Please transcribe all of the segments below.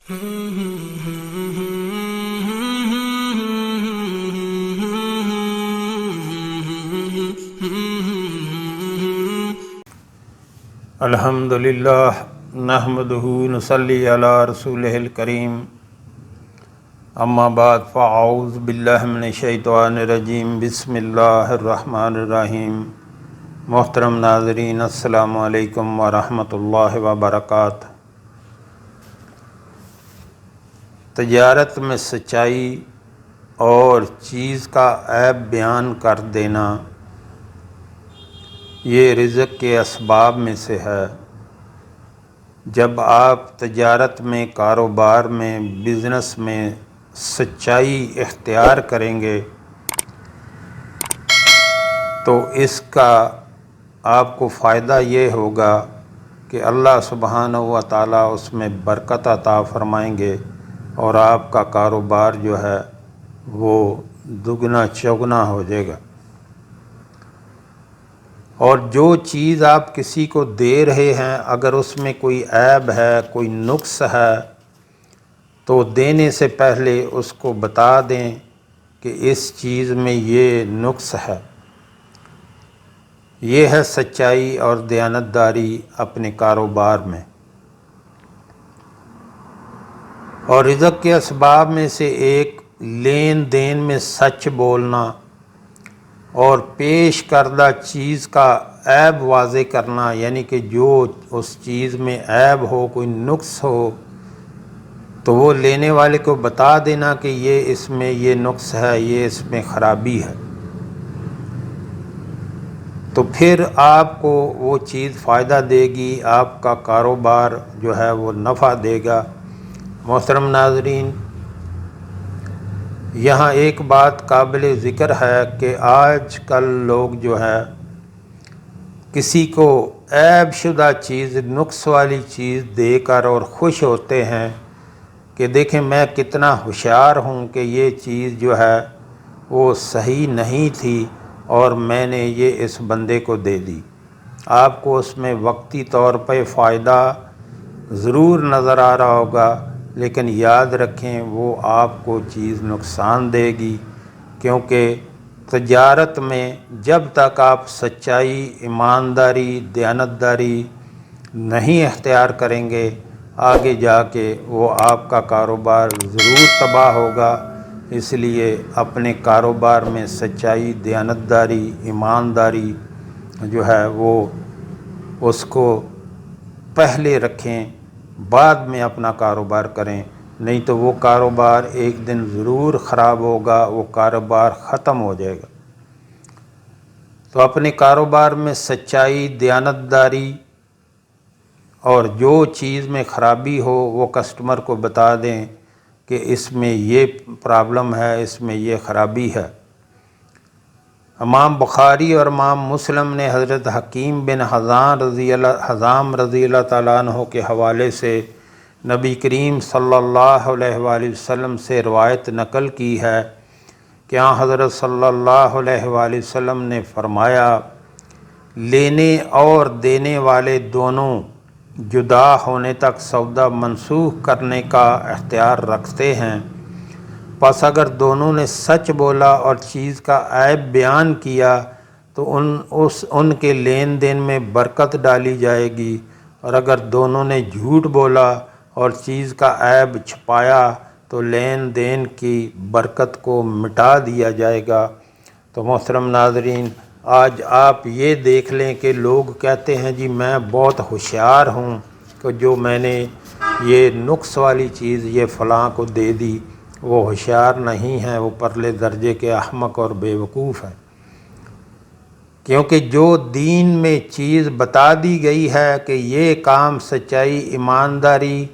الحمدللہ نحمدہ نصلی علی رسولہ الکریم اما بعد فاعوذ باللہ من الشیطان الرجیم بسم اللہ الرحمن الرحیم۔ محترم ناظرین السلام علیکم ورحمۃ اللہ وبرکاتہ۔ تجارت میں سچائی اور چیز کا عیب بیان کر دینا یہ رزق کے اسباب میں سے ہے۔ جب آپ تجارت میں، کاروبار میں، بزنس میں سچائی اختیار کریں گے تو اس کا آپ کو فائدہ یہ ہوگا کہ اللہ سبحانہ و تعالیٰ اس میں برکت عطا فرمائیں گے اور آپ کا کاروبار جو ہے وہ دگنا چوگنا ہو جائے گا۔ اور جو چیز آپ کسی کو دے رہے ہیں اگر اس میں کوئی عیب ہے، کوئی نقص ہے تو دینے سے پہلے اس کو بتا دیں کہ اس چیز میں یہ نقص ہے۔ یہ ہے سچائی اور دیانتداری اپنے کاروبار میں۔ اور رزق کے اسباب میں سے ایک لین دین میں سچ بولنا اور پیش کردہ چیز کا عیب واضح کرنا، یعنی کہ جو اس چیز میں عیب ہو، کوئی نقص ہو تو وہ لینے والے کو بتا دینا کہ یہ اس میں یہ نقص ہے، یہ اس میں خرابی ہے، تو پھر آپ کو وہ چیز فائدہ دے گی، آپ کا کاروبار جو ہے وہ نفع دے گا۔ محترم ناظرین، یہاں ایک بات قابل ذکر ہے کہ آج کل لوگ جو ہے کسی کو عیب شدہ چیز، نقص والی چیز دے کر اور خوش ہوتے ہیں کہ دیکھیں میں کتنا ہوشیار ہوں کہ یہ چیز جو ہے وہ صحیح نہیں تھی اور میں نے یہ اس بندے کو دے دی۔ آپ کو اس میں وقتی طور پہ فائدہ ضرور نظر آ رہا ہوگا، لیکن یاد رکھیں وہ آپ کو چیز نقصان دے گی، کیونکہ تجارت میں جب تک آپ سچائی، ایمانداری، دیانتداری نہیں اختیار کریں گے آگے جا کے وہ آپ کا کاروبار ضرور تباہ ہوگا۔ اس لیے اپنے کاروبار میں سچائی، دیانتداری، ایمانداری جو ہے وہ اس کو پہلے رکھیں، بعد میں اپنا کاروبار کریں، نہیں تو وہ کاروبار ایک دن ضرور خراب ہوگا، وہ کاروبار ختم ہو جائے گا۔ تو اپنے کاروبار میں سچائی، دیانتداری اور جو چیز میں خرابی ہو وہ کسٹمر کو بتا دیں کہ اس میں یہ پرابلم ہے، اس میں یہ خرابی ہے۔ امام بخاری اور امام مسلم نے حضرت حکیم بن حزام رضی اللہ تعالیٰ عنہ کے حوالے سے نبی کریم صلی اللہ علیہ وآلہ وسلم سے روایت نقل کی ہے کہ حضرت صلی اللہ علیہ وآلہ وسلم نے فرمایا، لینے اور دینے والے دونوں جدا ہونے تک سودا منسوخ کرنے کا اختیار رکھتے ہیں، پس اگر دونوں نے سچ بولا اور چیز کا عیب بیان کیا تو ان کے لین دین میں برکت ڈالی جائے گی، اور اگر دونوں نے جھوٹ بولا اور چیز کا عیب چھپایا تو لین دین کی برکت کو مٹا دیا جائے گا۔ تو محترم ناظرین، آج آپ یہ دیکھ لیں کہ لوگ کہتے ہیں جی میں بہت ہوشیار ہوں کہ جو میں نے یہ نقص والی چیز یہ فلاں کو دے دی، وہ ہوشیار نہیں ہے، وہ پرلے درجے کے احمق اور بیوقوف ہیں۔ کیونکہ جو دین میں چیز بتا دی گئی ہے کہ یہ کام سچائی، ایمانداری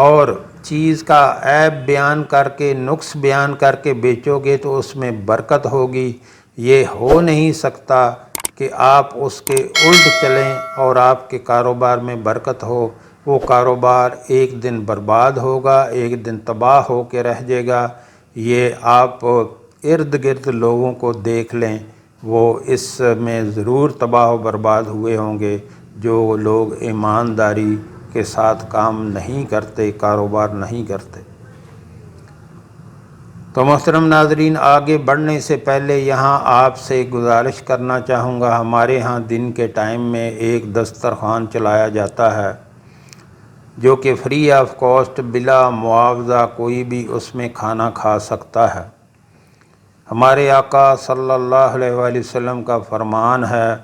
اور چیز کا عیب بیان کر کے، نقص بیان کر کے بیچو گے تو اس میں برکت ہوگی، یہ ہو نہیں سکتا کہ آپ اس کے الٹ چلیں اور آپ کے کاروبار میں برکت ہو۔ وہ کاروبار ایک دن برباد ہوگا، ایک دن تباہ ہو کے رہ جائے گا۔ یہ آپ ارد گرد لوگوں کو دیکھ لیں، وہ اس میں ضرور تباہ و برباد ہوئے ہوں گے جو لوگ ایمانداری کے ساتھ کام نہیں کرتے، کاروبار نہیں کرتے۔ تو محترم ناظرین، آگے بڑھنے سے پہلے یہاں آپ سے گزارش کرنا چاہوں گا، ہمارے ہاں دن کے ٹائم میں ایک دسترخوان چلایا جاتا ہے جو کہ فری آف کاسٹ، بلا معاوضہ کوئی بھی اس میں کھانا کھا سکتا ہے۔ ہمارے آقا صلی اللہ علیہ وآلہ وسلم کا فرمان ہے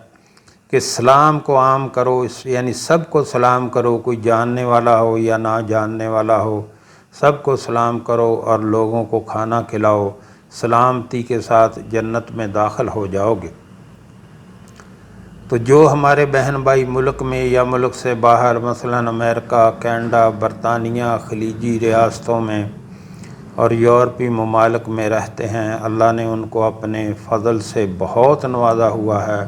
کہ سلام کو عام کرو، یعنی سب کو سلام کرو، کوئی جاننے والا ہو یا نہ جاننے والا ہو، سب کو سلام کرو اور لوگوں کو کھانا کھلاؤ، سلامتی کے ساتھ جنت میں داخل ہو جاؤ گے۔ تو جو ہمارے بہن بھائی ملک میں یا ملک سے باہر، مثلاً امریکہ، کینیڈا، برطانیہ، خلیجی ریاستوں میں اور یورپی ممالک میں رہتے ہیں، اللہ نے ان کو اپنے فضل سے بہت نوازا ہوا ہے،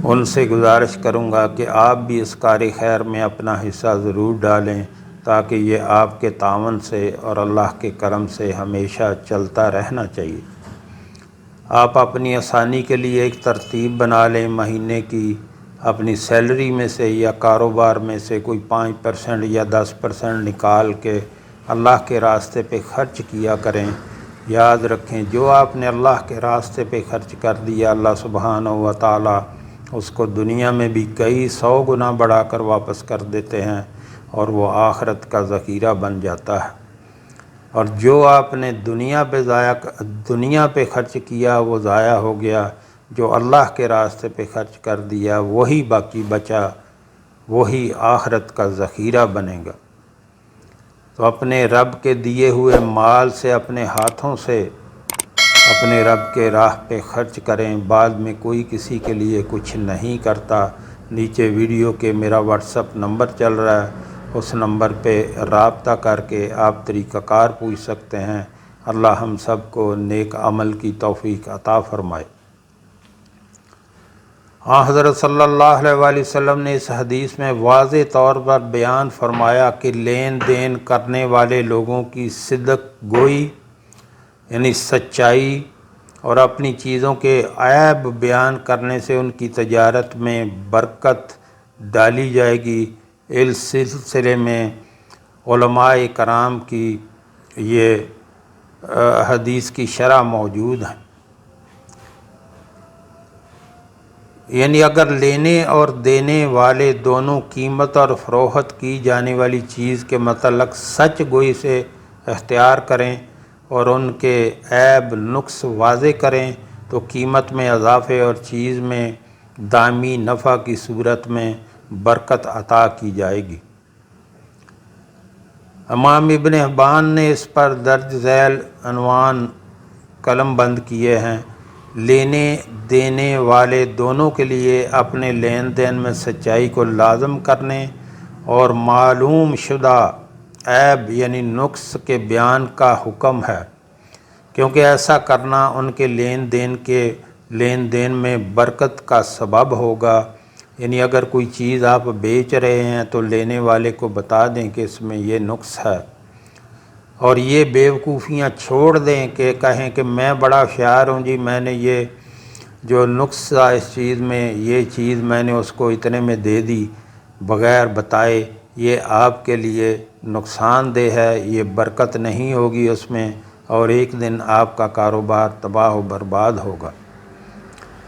ان سے گزارش کروں گا کہ آپ بھی اس کار خیر میں اپنا حصہ ضرور ڈالیں، تاکہ یہ آپ کے تعاون سے اور اللہ کے کرم سے ہمیشہ چلتا رہنا چاہیے۔ آپ اپنی آسانی کے لیے ایک ترتیب بنا لیں، مہینے کی اپنی سیلری میں سے یا کاروبار میں سے کوئی 5% یا 10% نکال کے اللہ کے راستے پہ خرچ کیا کریں۔ یاد رکھیں، جو آپ نے اللہ کے راستے پہ خرچ کر دیا، اللہ سبحانہ و تعالی اس کو دنیا میں بھی کئی 100 گنا بڑھا کر واپس کر دیتے ہیں اور وہ آخرت کا ذخیرہ بن جاتا ہے۔ اور جو آپ نے دنیا پہ خرچ کیا وہ ضائع ہو گیا، جو اللہ کے راستے پہ خرچ کر دیا وہی باقی بچا، وہی آخرت کا ذخیرہ بنے گا۔ تو اپنے رب کے دیے ہوئے مال سے، اپنے ہاتھوں سے اپنے رب کے راہ پہ خرچ کریں۔ بعد میں کوئی کسی کے لیے کچھ نہیں کرتا۔ نیچے ویڈیو کے میرا واٹس ایپ نمبر چل رہا ہے، اس نمبر پہ رابطہ کر کے آپ طریقہ کار پوچھ سکتے ہیں۔ اللہ ہم سب کو نیک عمل کی توفیق عطا فرمائے۔ حضرت صلی اللہ علیہ وآلہ وسلم نے اس حدیث میں واضح طور پر بیان فرمایا کہ لین دین کرنے والے لوگوں کی صدق گوئی، یعنی سچائی، اور اپنی چیزوں کے عیب بیان کرنے سے ان کی تجارت میں برکت ڈالی جائے گی۔ اس سلسلے میں علماء کرام کی یہ حدیث کی شرح موجود ہے۔ یعنی اگر لینے اور دینے والے دونوں قیمت اور فروخت کی جانے والی چیز کے متعلق سچ گوئی سے اختیار کریں اور ان کے عیب نقص واضح کریں تو قیمت میں اضافے اور چیز میں دائمی نفع کی صورت میں برکت عطا کی جائے گی۔ امام ابن حبان نے اس پر درج ذیل عنوان قلم بند کیے ہیں: لینے دینے والے دونوں کے لیے اپنے لین دین میں سچائی کو لازم کرنے اور معلوم شدہ عیب یعنی نقص کے بیان کا حکم ہے، کیونکہ ایسا کرنا ان کے لین دین میں برکت کا سبب ہوگا۔ یعنی اگر کوئی چیز آپ بیچ رہے ہیں تو لینے والے کو بتا دیں کہ اس میں یہ نقص ہے، اور یہ بیوقوفیاں چھوڑ دیں کہ کہیں کہ میں بڑا ہوشیار ہوں جی، میں نے یہ جو نقص تھا اس چیز میں، یہ چیز میں نے اس کو اتنے میں دے دی بغیر بتائے۔ یہ آپ کے لیے نقصان دہ ہے، یہ برکت نہیں ہوگی اس میں، اور ایک دن آپ کا کاروبار تباہ و برباد ہوگا۔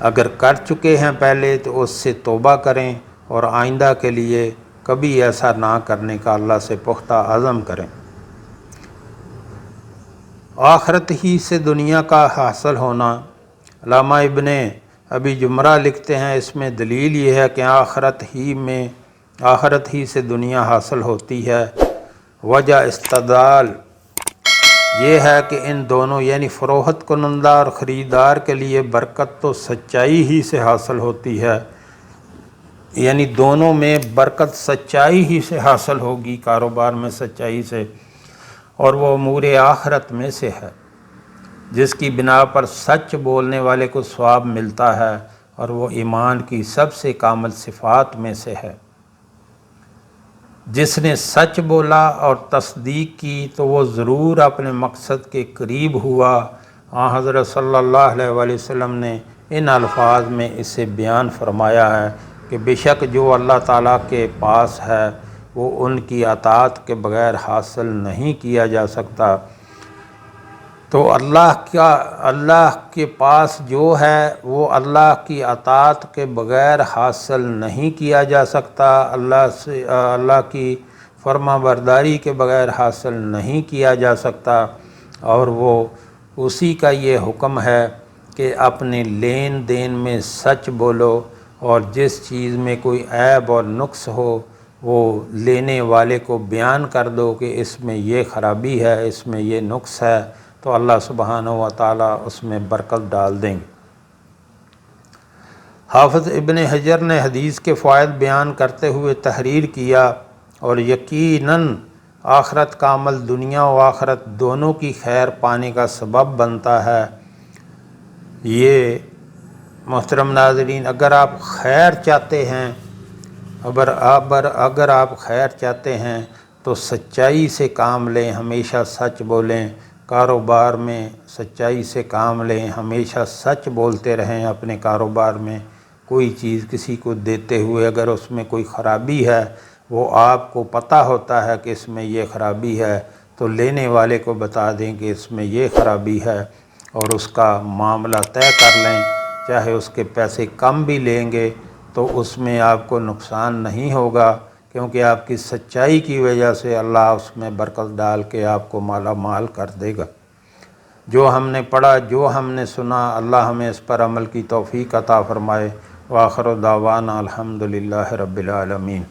اگر کر چکے ہیں پہلے تو اس سے توبہ کریں اور آئندہ کے لیے کبھی ایسا نہ کرنے کا اللہ سے پختہ عزم کریں۔ آخرت ہی سے دنیا کا حاصل ہونا۔ علامہ ابن ابی جمرہ لکھتے ہیں، اس میں دلیل یہ ہے کہ آخرت ہی سے دنیا حاصل ہوتی ہے۔ وجہ استدلال یہ ہے کہ ان دونوں یعنی فروخت کنندہ اور خریدار کے لیے برکت تو سچائی ہی سے حاصل ہوتی ہے، یعنی دونوں میں برکت سچائی ہی سے حاصل ہوگی، کاروبار میں سچائی سے، اور وہ امور آخرت میں سے ہے جس کی بنا پر سچ بولنے والے کو ثواب ملتا ہے، اور وہ ایمان کی سب سے کامل صفات میں سے ہے۔ جس نے سچ بولا اور تصدیق کی تو وہ ضرور اپنے مقصد کے قریب ہوا۔ حضرت صلی اللہ علیہ وآلہ وسلم نے ان الفاظ میں اسے بیان فرمایا ہے کہ بے شک جو اللہ تعالیٰ کے پاس ہے وہ ان کی اطاعت کے بغیر حاصل نہیں کیا جا سکتا۔ تو اللہ کے پاس جو ہے وہ اللہ کی اطاعت کے بغیر حاصل نہیں کیا جا سکتا، اللہ کی فرما برداری کے بغیر حاصل نہیں کیا جا سکتا، اور وہ اسی کا یہ حکم ہے کہ اپنے لین دین میں سچ بولو، اور جس چیز میں کوئی عیب اور نقص ہو وہ لینے والے کو بیان کر دو کہ اس میں یہ خرابی ہے، اس میں یہ نقص ہے، تو اللہ سبحانہ و تعالیٰ اس میں برکت ڈال دیں گے۔ حافظ ابن حجر نے حدیث کے فوائد بیان کرتے ہوئے تحریر کیا، اور یقیناً آخرت کا عمل دنیا و آخرت دونوں کی خیر پانے کا سبب بنتا ہے۔ یہ محترم ناظرین، اگر آپ خیر چاہتے ہیں اگر آپ خیر چاہتے ہیں تو سچائی سے کام لیں، ہمیشہ سچ بولیں، کاروبار میں سچائی سے کام لیں، ہمیشہ سچ بولتے رہیں۔ اپنے کاروبار میں کوئی چیز کسی کو دیتے ہوئے اگر اس میں کوئی خرابی ہے، وہ آپ کو پتہ ہوتا ہے کہ اس میں یہ خرابی ہے، تو لینے والے کو بتا دیں کہ اس میں یہ خرابی ہے، اور اس کا معاملہ طے کر لیں۔ چاہے اس کے پیسے کم بھی لیں گے تو اس میں آپ کو نقصان نہیں ہوگا، کیونکہ آپ کی سچائی کی وجہ سے اللہ اس میں برکت ڈال کے آپ کو مالا مال کر دے گا۔ جو ہم نے پڑھا، جو ہم نے سنا، اللہ ہمیں اس پر عمل کی توفیق عطا فرمائے۔ وآخر دعوانا الحمدللہ رب العالمین۔